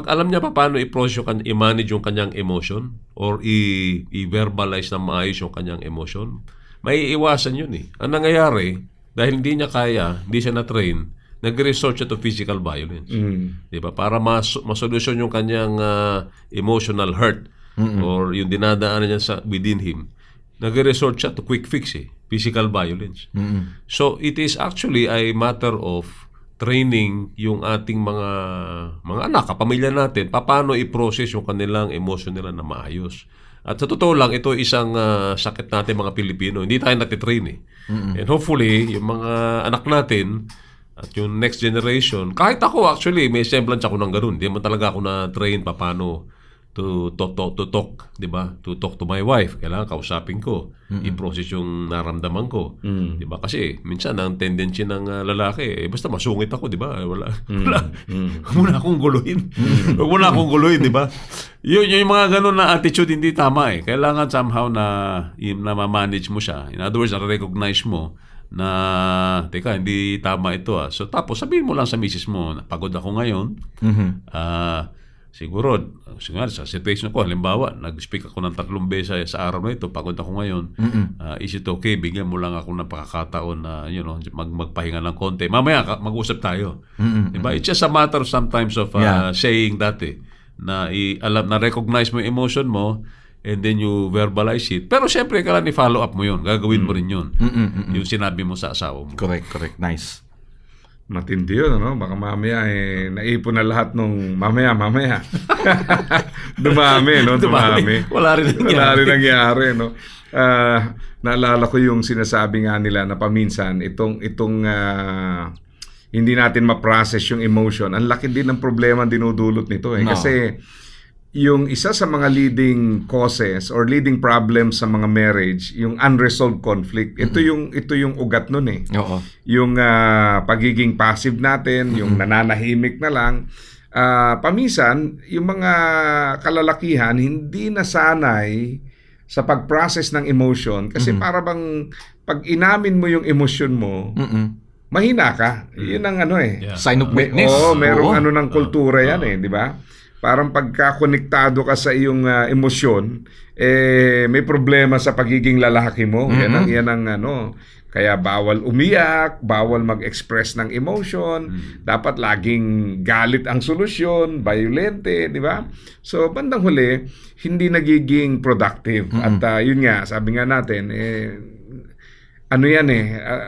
alam niya paano i-process i-manage yung kanyang emotion or i-verbalize na maayos yung kanyang emotion, may iwasan yun Ang nangyayari, dahil hindi niya kaya, hindi siya na-train, nag-resort siya to physical violence. Diba? Para masolusyon yung kanyang emotional hurt or yung dinadaanan niya within him, nag-resort siya to quick fix physical violence. So, it is actually a matter of training yung ating mga anak, kapamilya natin, paano i-process yung kanilang emotion nila na maayos. At sa totoo lang, ito isang sakit natin mga Pilipino. Hindi tayo natitrain And hopefully, yung mga anak natin at yung next generation, kahit ako actually, may semblance ako ng ganun. Hindi man talaga ako na-train paano to talk, di ba? To talk to my wife. Kailangan kausapin ko. I-process yung naramdaman ko. Di ba? Kasi minsan ang tendency ng lalaki, basta masungit ako, di ba? Wala muna akong guluhin. Muna akong guluhin, di ba? Yung mga ganun na attitude hindi tama Kailangan somehow na ma-manage mo siya. In other words, na-recognize mo na teka, hindi tama ito So tapos sabihin mo lang sa misis mo, napagod ako ngayon. Siguro sa situation ko, halimbawa, nag-speak ako ng 3 beses sa araw na ito, pagod ako ngayon. Is it okay? Bigyan mo lang ako ng pagkakataon na magpahinga ng konti. Mamaya mag-usap tayo. Diba? It's just a matter sometimes of saying that na recognize mo yung emotion mo, and then you verbalize it. Pero syempre, kailangan i-follow up mo yun. Gagawin mo rin yun. Yung sinabi mo sa asawa mo. Correct. Nice. Matindi yun, ano? Baka mamaya naipon na lahat nung mamaya. Dumami, no? Dumami. Wala rin nangyari, no? Naalala ko yung sinasabi nga nila na paminsan, itong hindi natin ma-process yung emotion. Ang laki din ng problema dinudulot nito. No. Kasi yung isa sa mga leading causes or leading problems sa mga marriage, yung unresolved conflict. Ito yung ugat nun eh. Oo. Yung pagiging passive natin, yung nananahimik na lang. Paminsan, yung mga kalalakihan hindi nasanay sa pag-process ng emotion kasi para bang pag inamin mo yung emotion mo, mahina ka. Yun ang ano eh. Yeah. Sign of weakness. Merong ano ng kultura yan eh, di ba? Parang pagka-konektado ka sa iyong emosyon, may problema sa pagiging lalaki mo. Yan ang ano. Kaya bawal umiyak, bawal mag-express ng emotion, dapat laging galit ang solusyon, violente, di ba? So, bandang huli, hindi nagiging productive. At yun nga, sabi nga natin, ano yan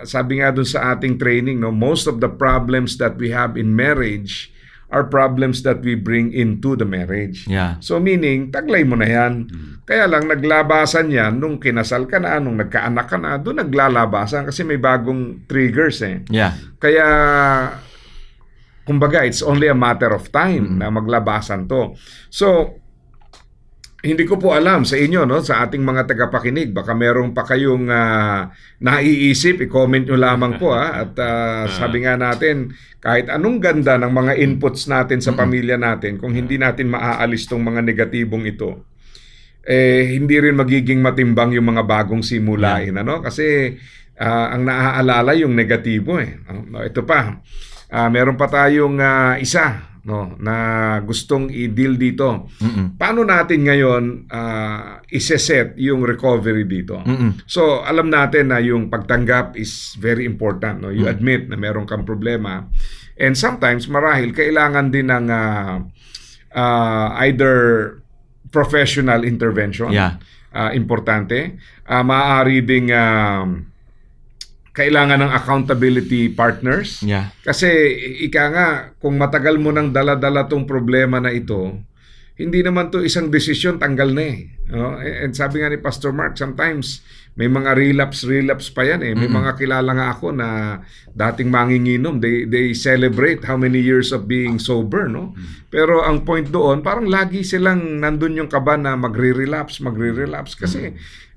sabi nga dun sa ating training, no, most of the problems that we have in marriage are problems that we bring into the marriage. Yeah. So meaning, taglay mo na yan. Kaya lang, naglabasan yan nung kinasal ka na, nung nagkaanak ka na, doon naglalabasan kasi may bagong triggers eh. Yeah. Kaya, kumbaga, it's only a matter of time na maglabasan to. So, hindi ko po alam sa inyo, no, sa ating mga tagapakinig, baka meron pa kayong naiisip, i-comment nyo lamang po at sabi nga natin, kahit anong ganda ng mga inputs natin sa pamilya natin, kung hindi natin maaalis tong mga negatibong ito, hindi rin magiging matimbang yung mga bagong simulain, ano? Kasi ang naaalala yung negatibo ito pa, meron pa tayong isa, no, na gustong i-deal dito. Paano natin ngayon i-set yung recovery dito? So, alam natin na yung pagtanggap is very important. No? You admit na meron kang problema. And sometimes, marahil, kailangan din ng either professional intervention. Yeah. Importante. Maaari ding kailangan ng accountability partners. Yeah. Kasi ika nga, kung matagal mo nang dala-dala tong problema na ito, hindi naman to isang desisyon, tanggal na eh. No? And sabi nga ni Pastor Mark, sometimes may mga relapse pa yan eh. May mga kilala nga ako na dating manginginom. They celebrate how many years of being sober, no? Pero ang point doon, parang lagi silang nandun yung kaba na magre-relapse kasi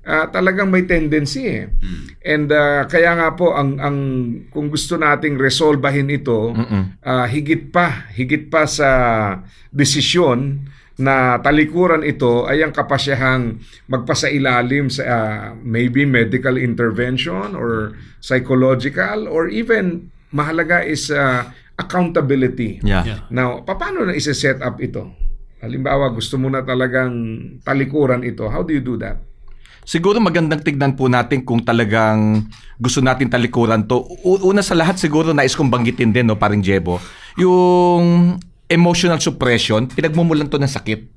talagang may tendency eh. And kaya nga po ang kung gusto nating resolbahin ito, higit pa sa desisyon na talikuran ito ay ang kapasyahang magpasailalim sa maybe medical intervention or psychological or even mahalaga is accountability. Yeah. Now, paano na isa-set up ito? Halimbawa, gusto mo na talagang talikuran ito. How do you do that? Siguro magandang tignan po natin kung talagang gusto natin talikuran to. Una sa lahat siguro nais kong banggitin din, no, paring Jebo, yung emotional suppression, pinagmumulan to ng sakit.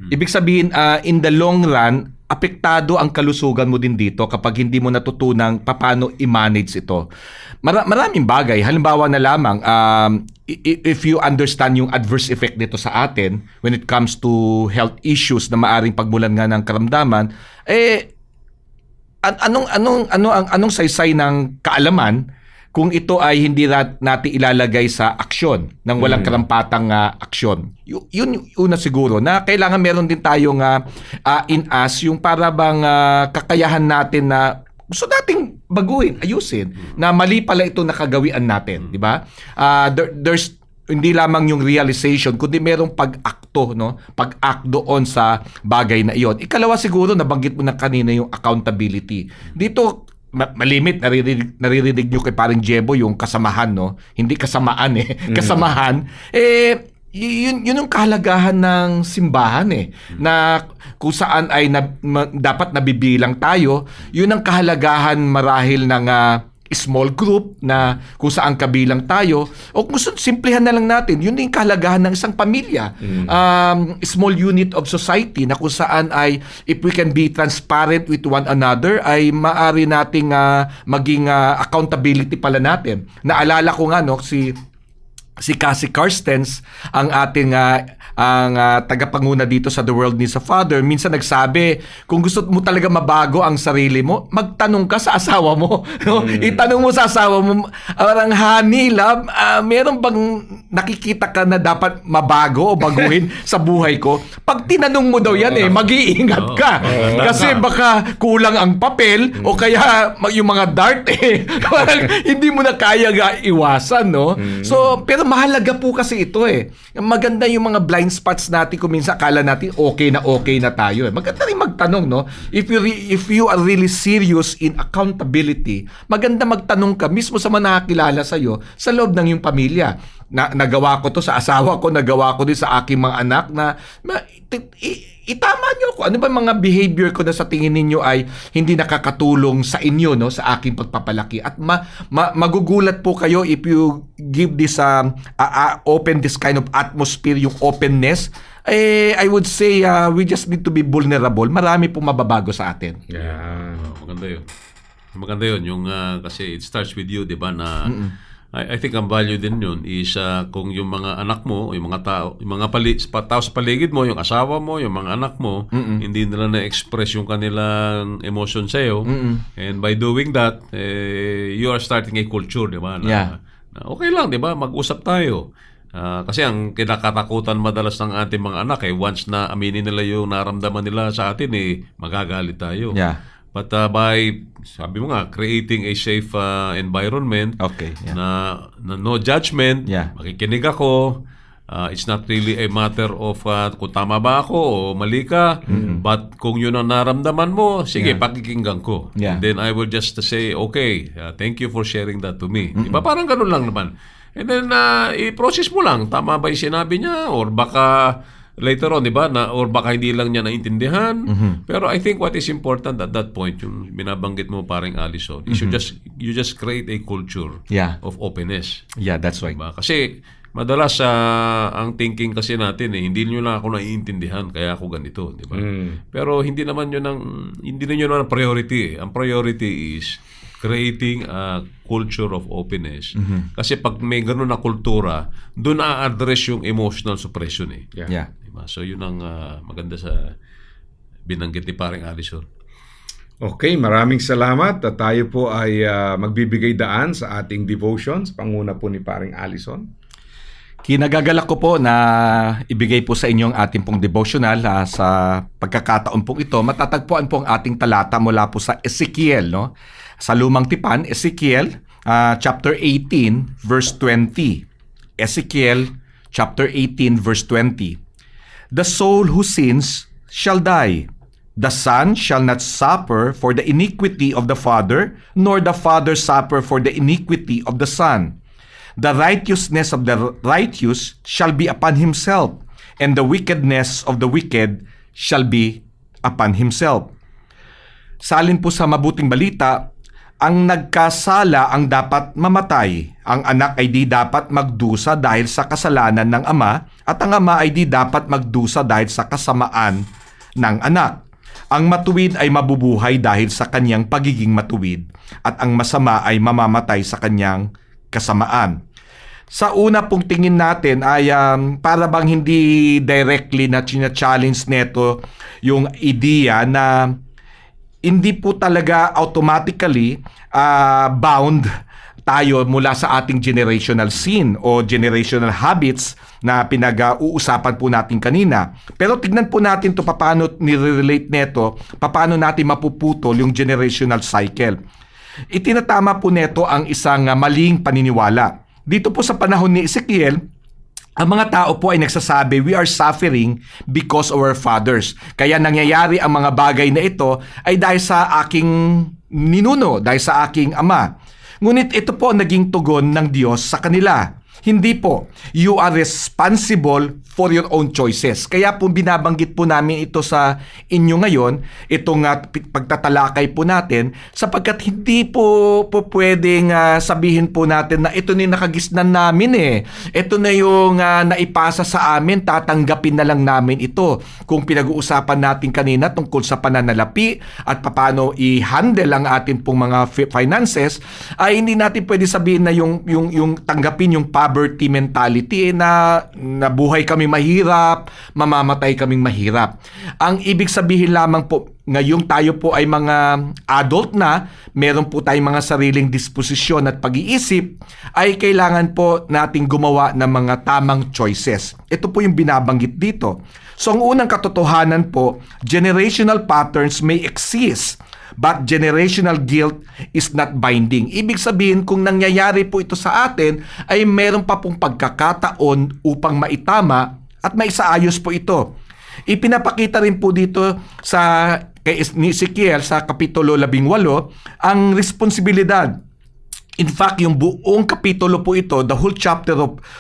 Ibig sabihin, in the long run, apektado ang kalusugan mo din dito kapag hindi mo natutunang paano i-manage ito. Maraming bagay. Halimbawa na lamang, if you understand yung adverse effect nito sa atin when it comes to health issues na maaring pagmulan nga ng karamdaman, anong saysay ng kaalaman kung ito ay hindi natin ilalagay sa aksyon ng walang karampatang aksyon. Yun una siguro na kailangan meron din tayong in us yung para bang kakayahan natin na gusto nating baguhin, ayusin na mali pala ito nakagawian natin, di ba? There's hindi lamang yung realization kundi merong pag-akto, no? Pag-act doon sa bagay na iyon. Ikalawa siguro nabanggit mo na kanina yung accountability. Dito malimit, naririnig nyo kay paring Jebo yung kasamahan, no? Hindi kasamaan kasamahan. Yun yung kahalagahan ng simbahan na kung saan ay dapat nabibilang tayo. Yun ang kahalagahan marahil ng small group na kung saan kabilang tayo, o kung simplihan na lang natin, yun din kahalagahan ng isang pamilya. Small unit of society na kung saan ay if we can be transparent with one another, ay maaari nating maging accountability pala natin. Naalala ko nga, no, si Cassie Carstens, ang ating tagapanguna dito sa The World Needs a Father, minsan nagsabi, kung gusto mo talaga mabago ang sarili mo, magtanong ka sa asawa mo. No? Itanong mo sa asawa mo, parang, honey, love, meron bang nakikita ka na dapat mabago o baguhin sa buhay ko? Pag tinanong mo daw yan, mag-iingat ka. Kasi baka kulang ang papel o kaya yung mga dart, parang hindi mo na kaya iwasan, no? So, pero mahalaga po kasi ito Maganda yung mga blind spots natin kung minsan akala natin okay na tayo Maganda rin magtanong, no? If you are really serious in accountability, maganda magtanong ka mismo sa mga nakakilala sa'yo sa loob ng iyong pamilya. Nagawa ko to sa asawa ko, nagawa ko din sa aking mga anak na itama nyo ako. Ano ba mga behavior ko na sa tingin ninyo ay hindi nakakatulong sa inyo, no, sa aking pagpapalaki? At magugulat po kayo if you give this open this kind of atmosphere, yung openness. I would say we just need to be vulnerable. Marami po mababago sa atin. Yeah. Maganda yun. Yung, kasi it starts with you, di ba, na I think ang value din yun is kung yung mga anak mo, yung mga tao, yung mga tao sa paligid mo, yung asawa mo, yung mga anak mo, hindi nila na-express yung kanilang emotion sa'yo. And by doing that, you are starting a culture, di ba? Na okay lang, di ba? Mag-usap tayo. Kasi ang kinakatakutan madalas ng ating mga anak, once na aminin nila yung naramdaman nila sa atin, magagalit tayo. Yeah. But by, sabi mo nga, creating a safe environment na no judgment, makikinig ako, it's not really a matter of kung tama ba ako o mali ka, but kung yun ang naramdaman mo, sige, pakikinggan ko. And then I will just say, okay, thank you for sharing that to me. Diba? Parang ganun lang naman. And then, i-process mo lang, tama ba yung sinabi niya, or baka later on, di ba, or baka hindi lang niya naintindihan. Pero I think what is important at that point, yung binabanggit mo paring Allison, is you just create a culture of openness. Yeah, that's right. Diba? Kasi madalas ang thinking kasi natin hindi niyo lang ako naiintindihan kaya ako ganito, di ba? Pero hindi naman yun ang priority. Ang priority is creating a culture of openness. Kasi pag may ganun na kultura, doon a-address yung emotional suppression Yeah. Diba? So yun ang maganda sa binanggit ni paring Allison. Okay, maraming salamat. At tayo po ay magbibigay daan sa ating devotions, panguna po ni paring Allison. Kinagagalak ko po na ibigay po sa inyo ang ating pong devotional sa pagkakataon pong ito. Matatagpuan po ang ating talata mula po sa Ezekiel, no? Sa Lumang Tipan, Ezekiel chapter 18 verse 20. Ezekiel chapter 18 verse 20. The soul who sins shall die. The son shall not suffer for the iniquity of the father, nor the father suffer for the iniquity of the son. The righteousness of the righteous shall be upon himself, and the wickedness of the wicked shall be upon himself. Salin po sa mabuting balita, ang nagkasala ang dapat mamatay. Ang anak ay di dapat magdusa dahil sa kasalanan ng ama, at ang ama ay di dapat magdusa dahil sa kasamaan ng anak. Ang matuwid ay mabubuhay dahil sa kanyang pagiging matuwid, at ang masama ay mamamatay sa kanyang kasamaan. Sa una pong tingin natin ay para bang hindi directly na challenge neto yung idea na hindi po talaga automatically bound tayo mula sa ating generational sin o generational habits na pinag-uusapan po natin kanina. Pero tignan po natin to paano nire-relate neto, paano natin mapuputol yung generational cycle. Itinatama po neto ang isang maling paniniwala. Dito po sa panahon ni Ezekiel, ang mga tao po ay nagsasabi, we are suffering because of our fathers. Kaya nangyayari ang mga bagay na ito ay dahil sa aking ninuno, dahil sa aking ama. Ngunit ito po naging tugon ng Diyos sa kanila. Hindi po. You are responsible for your own choices. Kaya po binabanggit po namin ito sa inyo ngayon, itong pagtatalakay po natin, sapagkat hindi po pwedeng sabihin po natin na ito na yung nakagisnan namin eh. Ito na yung naipasa sa amin, tatanggapin na lang namin ito. Kung pinag-uusapan natin kanina tungkol sa pananalapi at paano i-handle ang ating pong mga finances, ay hindi natin pwede sabihin na yung tanggapin yung poverty mentality na buhay kami mahirap, mamamatay kaming mahirap. Ang ibig sabihin lamang po, ngayong tayo po ay mga adult na, meron po tayong mga sariling disposisyon at pag-iisip, ay kailangan po nating gumawa ng mga tamang choices. Ito po yung binabanggit dito. So ang unang katotohanan po, generational patterns may exist, but generational guilt is not binding. Ibig sabihin, kung nangyayari po ito sa atin, ay meron pa pong pagkakataon upang maitama at maisaayos po ito. Ipinapakita rin po dito kay Ezekiel sa Kapitulo 18 ang responsibilidad. In fact, yung buong kapitulo po ito, the whole chapter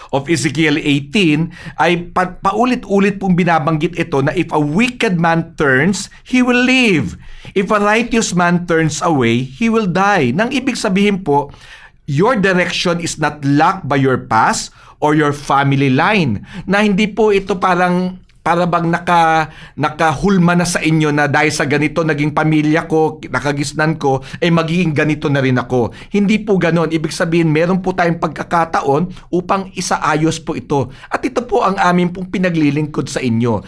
of Ezekiel 18, ay paulit-ulit pong binabanggit ito na if a wicked man turns, he will live. If a righteous man turns away, he will die. Nang ibig sabihin po, your direction is not locked by your past or your family line. Na hindi po ito para bang nakahulma na sa inyo na dahil sa ganito naging pamilya ko, nakagisnan ko, ay magiging ganito na rin ako. Hindi po ganon. Ibig sabihin, meron po tayong pagkakataon upang isaayos po ito. At ito po ang amin pong pinaglilingkod sa inyo.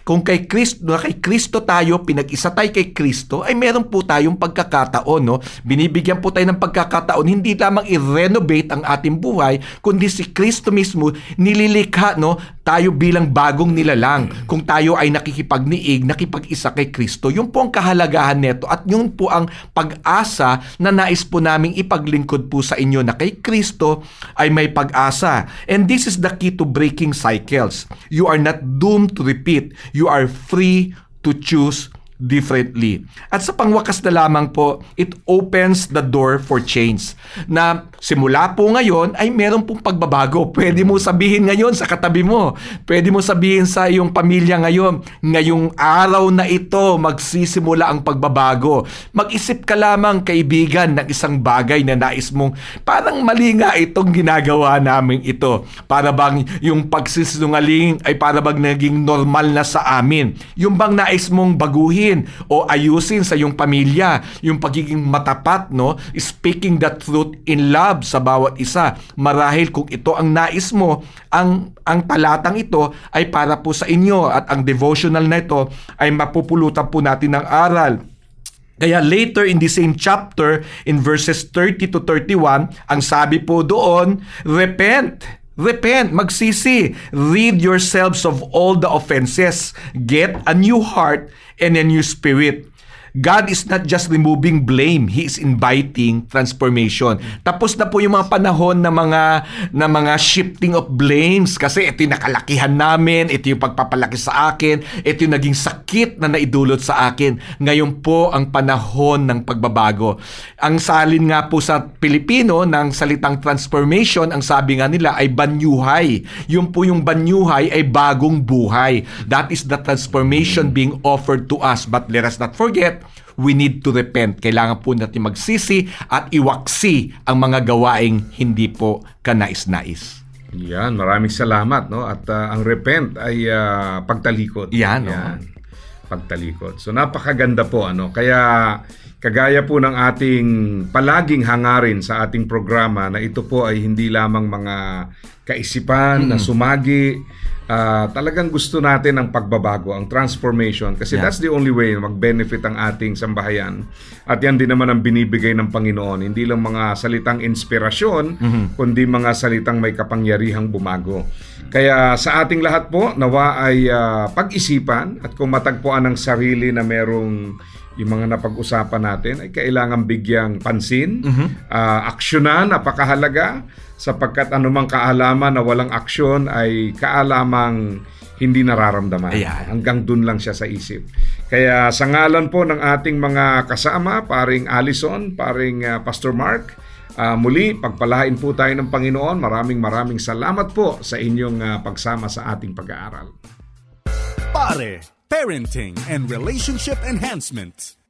Kung kay Kristo tayo, pinag-isa tayo kay Kristo, ay meron po tayong pagkakataon. No? Binibigyan po tayo ng pagkakataon, hindi lamang i-renovate ang ating buhay, kundi si Kristo mismo nililikha, no? Tayo bilang bagong nilalang. Kung tayo ay nakikipagniig, nakipag-isa kay Kristo, yun po ang kahalagahan nito at yun po ang pag-asa na nais po naming ipaglingkod po sa inyo na kay Kristo ay may pag-asa. And this is the key to breaking cycles. You are not doomed to repeat. You are free to choose differently. At sa pangwakas na lamang po, it opens the door for change. Na simula po ngayon ay meron pong pagbabago. Pwede mo sabihin ngayon sa katabi mo. Pwede mo sabihin sa iyong pamilya ngayon, ngayong araw na ito magsisimula ang pagbabago. Mag-isip ka lamang, kaibigan, ng isang bagay na nais mong parang mali nga itong ginagawa namin ito. Para bang yung pagsisinungaling ay para bang naging normal na sa amin. Yung bang nais mong baguhin o ayusin sa iyong pamilya, yung pagiging matapat, no? Speaking the truth in love sa bawat isa. Marahil kung ito ang nais mo, ang talatang ito ay para po sa inyo at ang devotional na ito ay mapupulutan po natin ng aral. Kaya later in the same chapter, in verses 30 to 31, ang sabi po doon, repent, magsisi, rid yourselves of all the offenses, get a new heart and a new spirit. God is not just removing blame, He is inviting transformation. Tapos na po yung mga panahon na mga shifting of blames kasi ito yung nakalakihan namin, ito yung pagpapalaki sa akin, ito yung naging sakit na naidulot sa akin. Ngayon po ang panahon ng pagbabago. Ang salin nga po sa Pilipino ng salitang transformation, ang sabi nga nila ay banyuhay. Yung po yung banyuhay ay bagong buhay. That is the transformation being offered to us. But let us not forget, we need to repent. Kailangan po natin magsisi at iwaksi ang mga gawaing hindi po kanais-nais. Yan, maraming salamat, no? At ang repent ay pagtalikod. Yan, no? Pagtalikod. So napakaganda po, ano? Kaya kagaya po ng ating palaging hangarin sa ating programa na ito po ay hindi lamang mga kaisipan na sumagi. Talagang gusto natin ang pagbabago, ang transformation, kasi that's the only way mag-benefit ang ating sambahayan. At yan din naman ang binibigay ng Panginoon. Hindi lang mga salitang inspirasyon, kundi mga salitang may kapangyarihang bumago. Kaya sa ating lahat po, nawa ay pag-isipan at kung matagpuan ng sarili na merong yung mga napag-usapan natin ay kailangan bigyang pansin, aksyonan, napakahalaga, sapagkat anumang kaalaman na walang aksyon ay kaalamang hindi nararamdaman. Ayan. Hanggang dun lang siya sa isip. Kaya sa ngalan po ng ating mga kasama, paring Allison, paring Pastor Mark, muli pagpalain po tayo ng Panginoon. Maraming salamat po sa inyong pagsama sa ating pag-aaral. Pare, Parenting and Relationship Enhancement.